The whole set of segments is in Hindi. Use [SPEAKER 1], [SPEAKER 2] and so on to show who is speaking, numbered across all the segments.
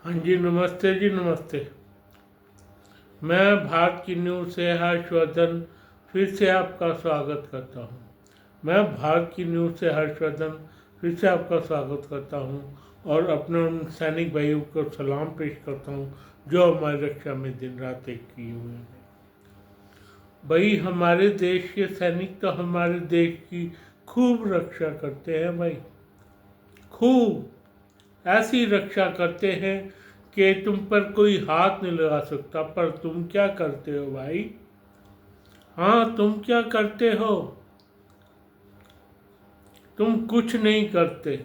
[SPEAKER 1] हाँ जी, नमस्ते जी, नमस्ते। मैं भारत की न्यूज़ से हर्षवर्धन फिर से आपका स्वागत करता हूँ। मैं भारत की न्यूज़ से हर्षवर्धन फिर से आपका स्वागत करता हूँ और अपने उन सैनिक भाइयों को सलाम पेश करता हूँ जो हमारी रक्षा में दिन रात एक किए हुए हैं। भाई, हमारे देश के सैनिक तो हमारे देश की खूब रक्षा करते हैं भाई, खूब ऐसी रक्षा करते हैं कि तुम पर कोई हाथ नहीं लगा सकता। पर तुम क्या करते हो भाई? हाँ, तुम क्या करते हो? तुम कुछ नहीं करते।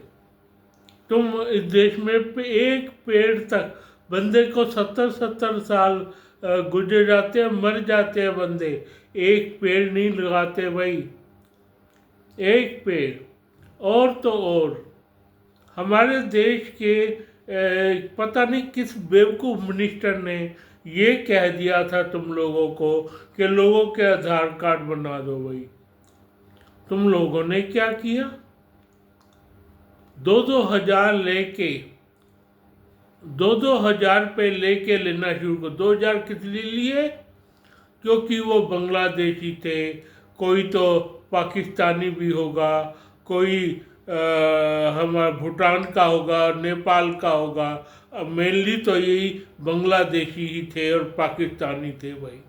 [SPEAKER 1] तुम इस देश में एक पेड़ तक बंदे को 70-70 साल गुजर जाते हैं, मर जाते हैं बंदे, एक पेड़ नहीं लगाते भाई, एक पेड़। और तो और हमारे देश के पता नहीं किस बेवकूफ़ मिनिस्टर ने ये कह दिया था तुम लोगों को कि लोगों के आधार कार्ड बना दो भाई। तुम लोगों ने क्या किया? 2-2 हज़ार लेके 2-2 हज़ार लेके लेना शुरू कर। 2 हज़ार किस लिए लिए? क्योंकि वो बांग्लादेशी थे, कोई तो पाकिस्तानी भी होगा, कोई हमारा भूटान का होगा, नेपाल का होगा। मेनली तो यही बांग्लादेशी ही थे और पाकिस्तानी थे भाई।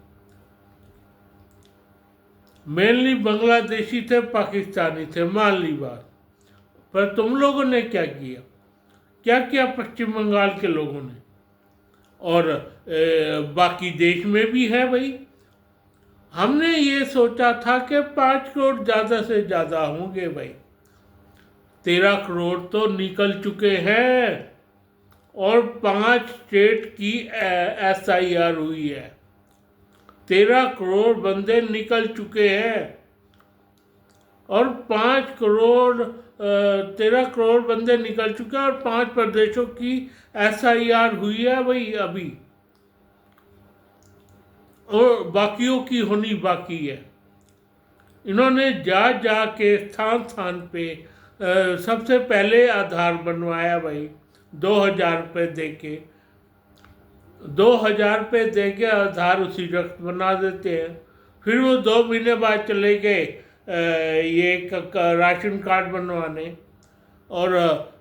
[SPEAKER 1] मेनली बांग्लादेशी थे, पाकिस्तानी थे, मान ली बात। पर तुम लोगों ने क्या किया? क्या किया पश्चिम बंगाल के लोगों ने? और बाकी देश में भी है भाई। हमने ये सोचा था कि 5 करोड़ ज़्यादा से ज़्यादा होंगे भाई। 13 करोड़ तो निकल चुके हैं और 5 स्टेट की SIR हुई है। 13 करोड़ बंदे निकल चुके हैं और 5 करोड़ 13 करोड़ बंदे निकल चुके हैं और 5 प्रदेशों की SIR हुई है भाई अभी, और बाकियों की होनी बाकी है। इन्होंने जा के स्थान स्थान पे सबसे पहले आधार बनवाया भाई। 2,000 रुपये दे के 2,000 रुपये दे के आधार उसी वक्त बना देते हैं। फिर वो 2 महीने बाद चले गए ये राशन कार्ड बनवाने, और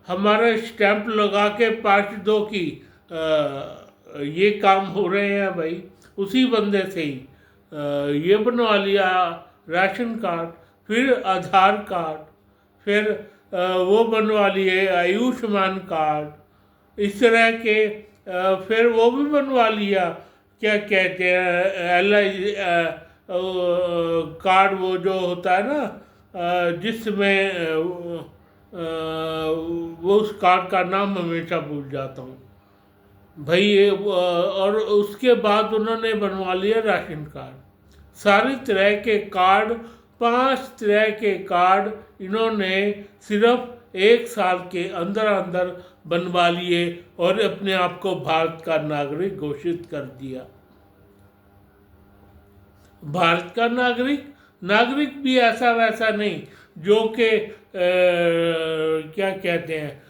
[SPEAKER 1] हमारा स्टैंप लगा के पार्षदों की ये काम हो रहे हैं भाई। उसी बंदे से ही ये बनवा लिया राशन कार्ड, फिर आधार कार्ड, फिर वो बनवा लिए आयुष्मान कार्ड, इस तरह के फिर वो भी बनवा लिया, क्या कहते हैं, LI कार्ड, वो जो होता है ना जिसमें वो उस कार्ड का नाम हमेशा भूल जाता हूँ भाई ये। और उसके बाद उन्होंने बनवा लिया राशन कार्ड। सारी तरह के कार्ड, 5 तरह के कार्ड इन्होंने सिर्फ 1 साल के अंदर अंदर बनवा लिए और अपने आप को भारत का नागरिक घोषित कर दिया। भारत का नागरिक भी ऐसा वैसा नहीं जो कि क्या कहते हैं,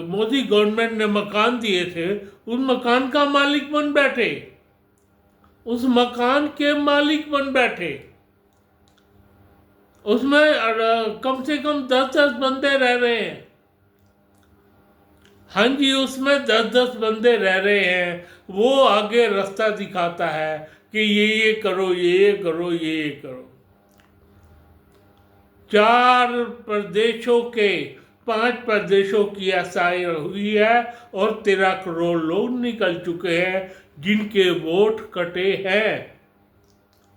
[SPEAKER 1] मोदी गवर्नमेंट ने मकान दिए थे, उस मकान का मालिक बन बैठे, उस मकान के मालिक बन बैठे। उसमें कम से कम 10-10 बंदे रह रहे हैं। हाँ जी, उसमें 10-10 बंदे रह रहे हैं। वो आगे रास्ता दिखाता है कि ये करो, ये करो, ये करो। 5 प्रदेशों की SIR हुई है और 13 करोड़ लोग निकल चुके हैं जिनके वोट कटे हैं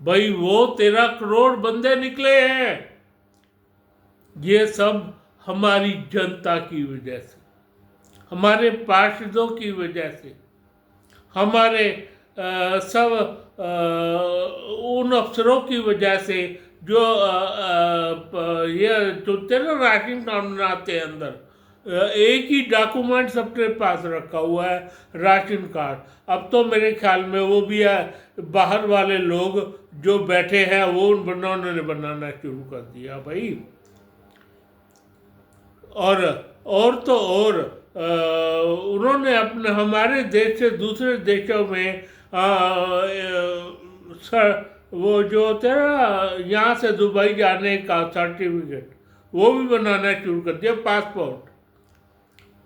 [SPEAKER 1] भाई। वो 13 करोड़ बंदे निकले हैं। ये सब हमारी जनता की वजह से, हमारे पार्षदों की वजह से, हमारे सब उन अफसरों की वजह से जो ये चुनते ना राशन कार्ड बनाते हैं, अंदर एक ही डॉक्यूमेंट सबके पास रखा हुआ है, राशन कार्ड। अब तो मेरे ख्याल में वो भी है, बाहर वाले लोग जो बैठे हैं वो उन्होंने बनाना शुरू कर दिया भाई। और तो और उन्होंने अपने हमारे देश से दूसरे देशों में वो जो होता है ना, यहाँ से दुबई जाने का सर्टिफिकेट, वो भी बनाना शुरू कर दिया।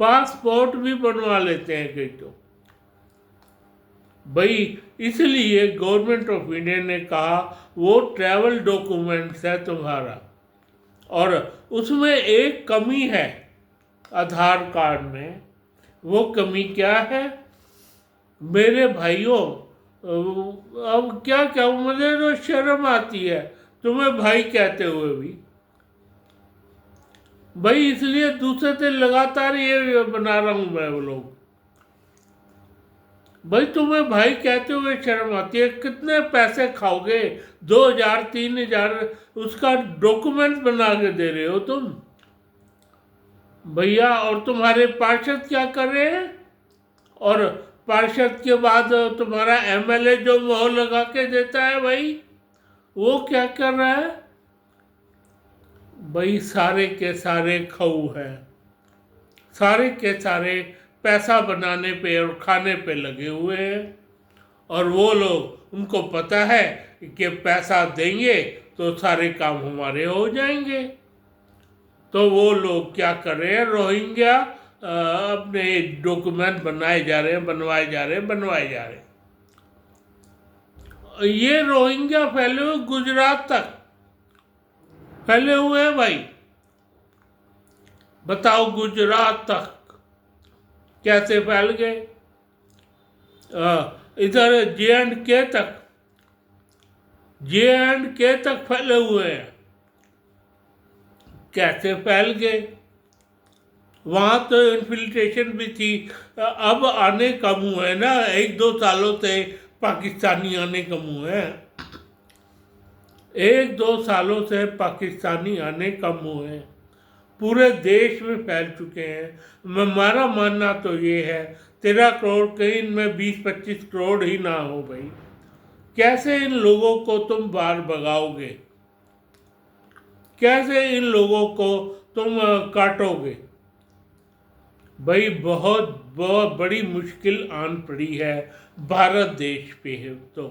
[SPEAKER 1] पासपोर्ट भी बनवा लेते हैं कई तो भाई। इसलिए गवर्नमेंट ऑफ इंडिया ने कहा वो ट्रैवल डॉक्यूमेंट्स है तुम्हारा, और उसमें एक कमी है आधार कार्ड में। वो कमी क्या है मेरे भाइयों? अब क्या क्या, मुझे तो शर्म आती है तुम्हें भाई कहते हुए भी भाई, इसलिए दूसरे से लगातार ये बना रहा हूं मैं। वो लोग भाई तुम्हें भाई कहते हुए शर्म आती है? कितने पैसे खाओगे? 2,000 3,000 उसका डॉक्यूमेंट बना के दे रहे हो तुम भैया। और तुम्हारे पार्षद क्या कर रहे हैं? और पार्षद के बाद तुम्हारा एमएलए जो मोहर लगा के देता है भाई, वो क्या कर रहा है भाई? सारे के सारे खाऊ हैं, सारे के सारे पैसा बनाने पे और खाने पे लगे हुए हैं। और वो लोग, उनको पता है कि पैसा देंगे तो सारे काम हमारे हो जाएंगे। तो वो लोग क्या कर रहे हैं, रोहिंग्या अपने डॉक्यूमेंट बनवाए जा रहे हैं। ये रोहिंग्या फैले हुए गुजरात तक फैले हुए हैं भाई। बताओ गुजरात तक कैसे फैल गए? इधर जे एंड के तक फैले हुए हैं। कैसे फैल गए? वहाँ तो इन्फिल्ट्रेशन भी थी। अब आने कम हुए ना, 1-2 सालों से पाकिस्तानी आने कम हुए हैं। 1-2 सालों से पाकिस्तानी आने कम हुए हैं, पूरे देश में फैल चुके हैं। हमारा मानना तो ये है 13 करोड़, कहीं इनमें 20-25 करोड़ ही ना हो भाई। कैसे इन लोगों को तुम बाहर भगाओगे? कैसे इन लोगों को तुम काटोगे भाई? बहुत बहुत बड़ी मुश्किल आन पड़ी है भारत देश पे। है तो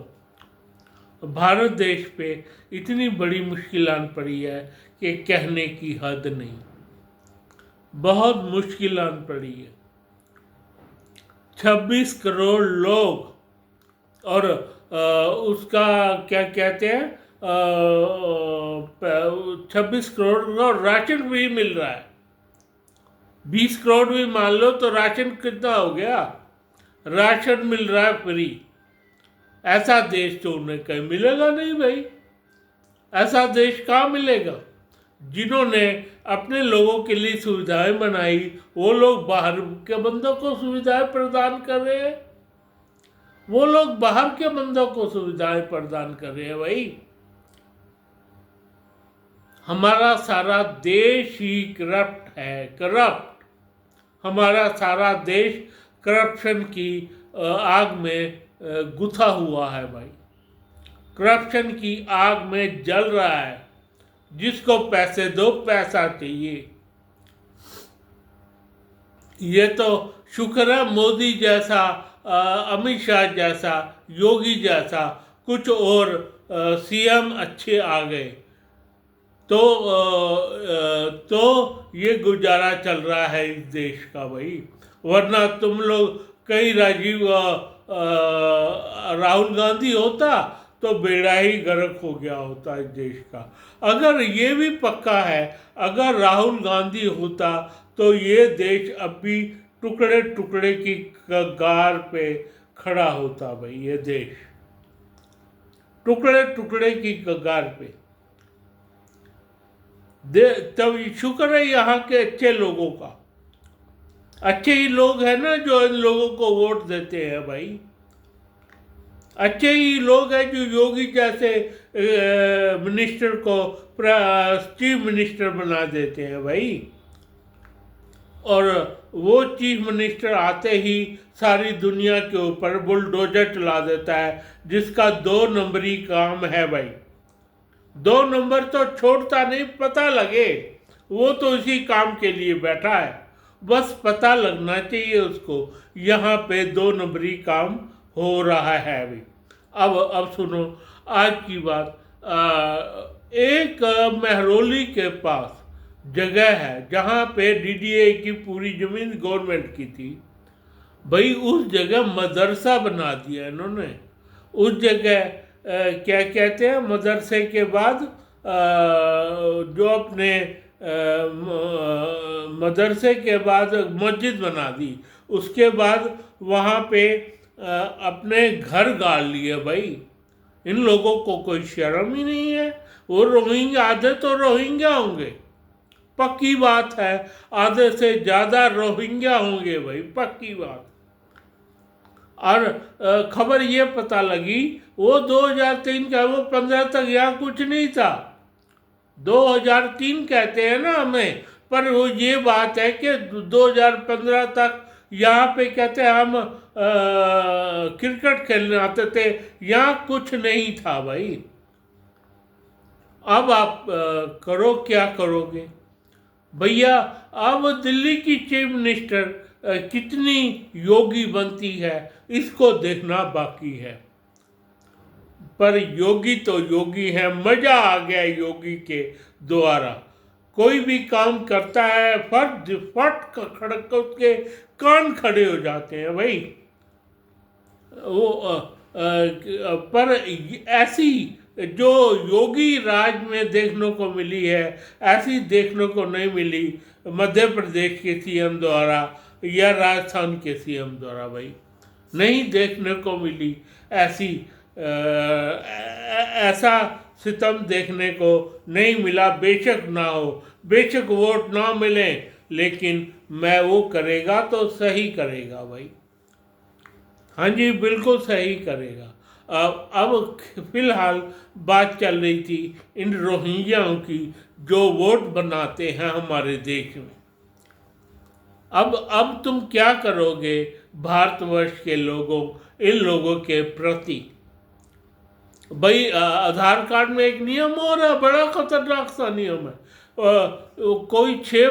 [SPEAKER 1] भारत देश पे इतनी बड़ी मुश्किल आन पड़ी है कि कहने की हद नहीं। बहुत मुश्किल आन पड़ी है। 26 करोड़ लोग, और उसका क्या कहते हैं, 26 करोड़ का राशन भी मिल रहा है। 20 करोड़ भी मान लो तो राशन कितना हो गया? राशन मिल रहा है फ्री। ऐसा देश तो उन्हें कहीं मिलेगा नहीं भाई। ऐसा देश कहाँ मिलेगा? जिन्होंने अपने लोगों के लिए सुविधाएं बनाई, वो लोग बाहर के बंदों को सुविधाएं प्रदान कर रहे हैं। वो लोग बाहर के बंदों को सुविधाएं प्रदान कर रहे हैं भाई। हमारा सारा देश ही करप्ट है, करप्ट। हमारा सारा देश करप्शन की आग में गुथा हुआ है भाई। करप्शन की आग में जल रहा है। जिसको पैसे दो, पैसा चाहिए। ये तो शुक्र है मोदी जैसा, अमित शाह जैसा, योगी जैसा कुछ और सीएम अच्छे आ गए, तो ये गुजारा चल रहा है इस देश का भाई। वरना तुम लोग, कई राहुल गांधी होता तो बेड़ा ही गर्क हो गया होता इस देश का। अगर ये भी पक्का है, अगर राहुल गांधी होता तो ये देश अब भी टुकड़े टुकड़े की कगार पे खड़ा होता भाई। ये देश टुकड़े टुकड़े की कगार पे। तब शुक्र है यहाँ के अच्छे लोगों का। अच्छे ही लोग हैं ना जो इन लोगों को वोट देते हैं भाई। अच्छे ही लोग हैं जो योगी जैसे मिनिस्टर को चीफ मिनिस्टर बना देते हैं भाई। और वो चीफ मिनिस्टर आते ही सारी दुनिया के ऊपर बुलडोजर चला देता है, जिसका 2 नंबरी काम है भाई। 2 नंबर तो छोड़ता नहीं, पता लगे। वो तो इसी काम के लिए बैठा है। बस पता लगना चाहिए उसको यहाँ पे 2 नंबरी काम हो रहा है अभी। अब सुनो आज की बात। एक महरौली के पास जगह है जहाँ पे डीडीए की पूरी ज़मीन गवर्नमेंट की थी। भाई उस जगह मदरसा बना दिया इन्होंने। उस जगह क्या कहते हैं, मदरसे के बाद जो अपने मदरसे के बाद मस्जिद बना दी। उसके बाद वहाँ पे अपने घर गाड़ लिए। भाई इन लोगों को कोई शर्म ही नहीं है। वो रोहिंग्या, आधे तो रोहिंग्या होंगे, पक्की बात है। आधे से ज़्यादा रोहिंग्या होंगे भाई, पक्की बात। और खबर ये पता लगी वो 2003 का, वो 15 तक यहाँ कुछ नहीं था। 2003 कहते हैं ना हमें, पर वो ये बात है कि 2015 तक यहाँ पे कहते हैं हम क्रिकेट खेलने आते थे, यहाँ कुछ नहीं था भाई। अब आप करो क्या करोगे भैया। अब दिल्ली की चीफ मिनिस्टर कितनी योगी बनती है इसको देखना बाकी है। पर योगी तो योगी है, मजा आ गया योगी के द्वारा। कोई भी काम करता है फट खड़क उसके कान खड़े हो जाते हैं भाई। वो पर ऐसी जो योगी राज में देखने को मिली है, ऐसी देखने को नहीं मिली मध्य प्रदेश के सीएम द्वारा या राजस्थान के सीएम द्वारा। भाई नहीं देखने को मिली ऐसी ऐसा सितम देखने को नहीं मिला। बेशक ना हो, बेशक वोट ना मिले, लेकिन मैं वो करेगा तो सही करेगा भाई। हाँ जी, बिल्कुल सही करेगा। अब फिलहाल बात चल रही थी इन रोहिंग्याओं की जो वोट बनाते हैं हमारे देश में। अब तुम क्या करोगे भारतवर्ष के लोगों, इन लोगों के प्रति। भाई आधार कार्ड में एक नियम हो रहा है, बड़ा खतरनाक सा नियम है। कोई 6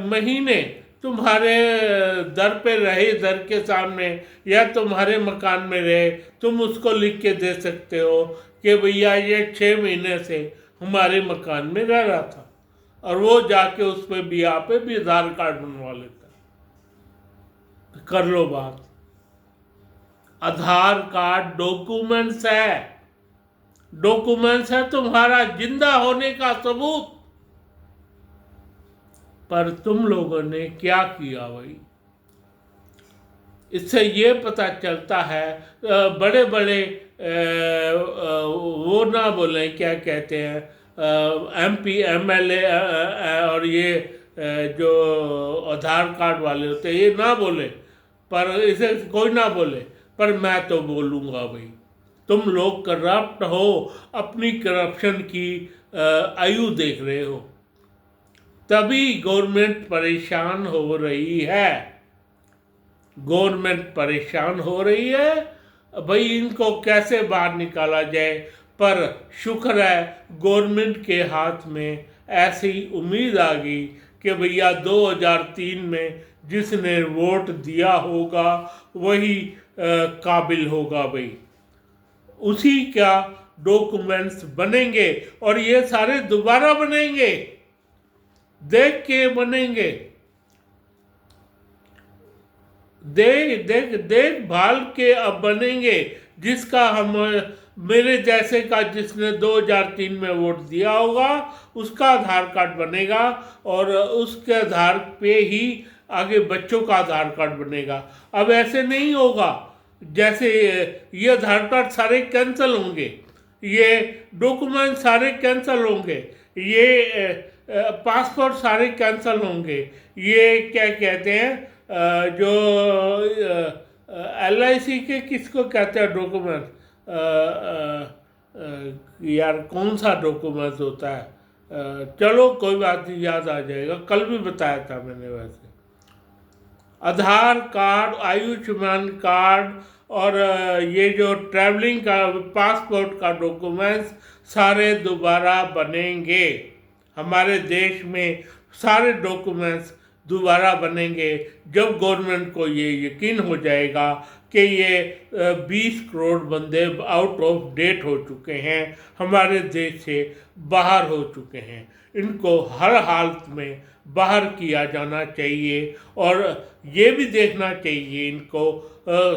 [SPEAKER 1] महीने तुम्हारे दर पे रहे, दर के सामने या तुम्हारे मकान में रहे, तुम उसको लिख के दे सकते हो कि भैया ये 6 महीने से हमारे मकान में रह रहा था, और वो जाके उस पर भी आप भी आधार कार्ड बनवा लेता। कर लो बात। आधार कार्ड डॉक्यूमेंट्स है तुम्हारा जिंदा होने का सबूत। पर तुम लोगों ने क्या किया भाई। इससे ये पता चलता है बड़े बड़े वो ना बोले क्या कहते हैं, MP MLA और ये जो आधार कार्ड वाले होते हैं ये ना बोले, पर इसे कोई ना बोले, पर मैं तो बोलूँगा भाई। तुम लोग करप्ट हो, अपनी करप्शन की आयु देख रहे हो, तभी गवर्नमेंट परेशान हो रही है। गवर्नमेंट परेशान हो रही है भाई, इनको कैसे बाहर निकाला जाए। पर शुक्र है गवर्नमेंट के हाथ में ऐसी उम्मीद आ गई कि भैया 2003 में जिसने वोट दिया होगा वही काबिल होगा भाई। उसी का डॉक्यूमेंट्स बनेंगे और ये सारे दोबारा बनेंगे, देख के बनेंगे। देख भाल के अब बनेंगे। जिसका हम मेरे जैसे का जिसने 2003 में वोट दिया होगा उसका आधार कार्ड बनेगा, और उसके आधार पे ही आगे बच्चों का आधार कार्ड बनेगा। अब ऐसे नहीं होगा जैसे ये आधार कार्ड सारे कैंसिल होंगे, ये डॉक्यूमेंट सारे कैंसिल होंगे, ये पासपोर्ट सारे कैंसिल होंगे, ये क्या कहते हैं जो LIC के किसको कहते हैं डॉक्यूमेंट, यार कौन सा डॉक्यूमेंट होता है, चलो कोई बात नहीं, याद आ जाएगा, कल भी बताया था मैंने। वैसे आधार कार्ड, आयुष्मान कार्ड और ये जो ट्रैवलिंग का पासपोर्ट का डॉक्यूमेंट्स सारे दोबारा बनेंगे। हमारे देश में सारे डॉक्यूमेंट्स दोबारा बनेंगे जब गवर्नमेंट को ये यकीन हो जाएगा कि ये 20 करोड़ बंदे आउट ऑफ डेट हो चुके हैं, हमारे देश से बाहर हो चुके हैं। इनको हर हालत में बाहर किया जाना चाहिए और ये भी देखना चाहिए इनको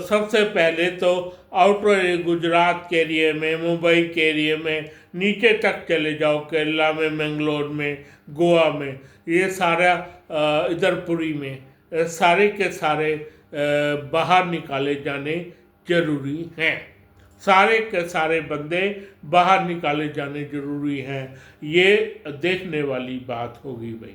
[SPEAKER 1] सबसे पहले तो आउटर गुजरात के एरिए में, मुंबई के एरिए में नीचे तक चले जाओ, केरला में, मैंगलोर में, गोवा में, ये सारा इधर पुरी में सारे के सारे बाहर निकाले जाने जरूरी हैं। सारे के सारे बंदे बाहर निकाले जाने जरूरी हैं। ये देखने वाली बात होगी भाई,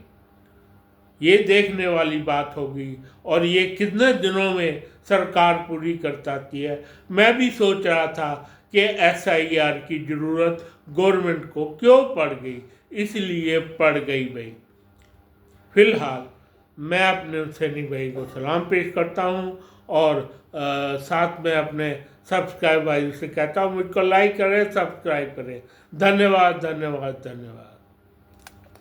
[SPEAKER 1] ये देखने वाली बात होगी। और ये कितने दिनों में सरकार पूरी करती है। मैं भी सोच रहा था कि SIR की ज़रूरत गवर्नमेंट को क्यों पड़ गई, इसलिए पड़ गई भाई। फिलहाल मैं अपने सैनी भाई को सलाम पेश करता हूँ और साथ में अपने सब्सक्राइब भाई से कहता हूँ मुझको लाइक करें, सब्सक्राइब करें। धन्यवाद, धन्यवाद, धन्यवाद।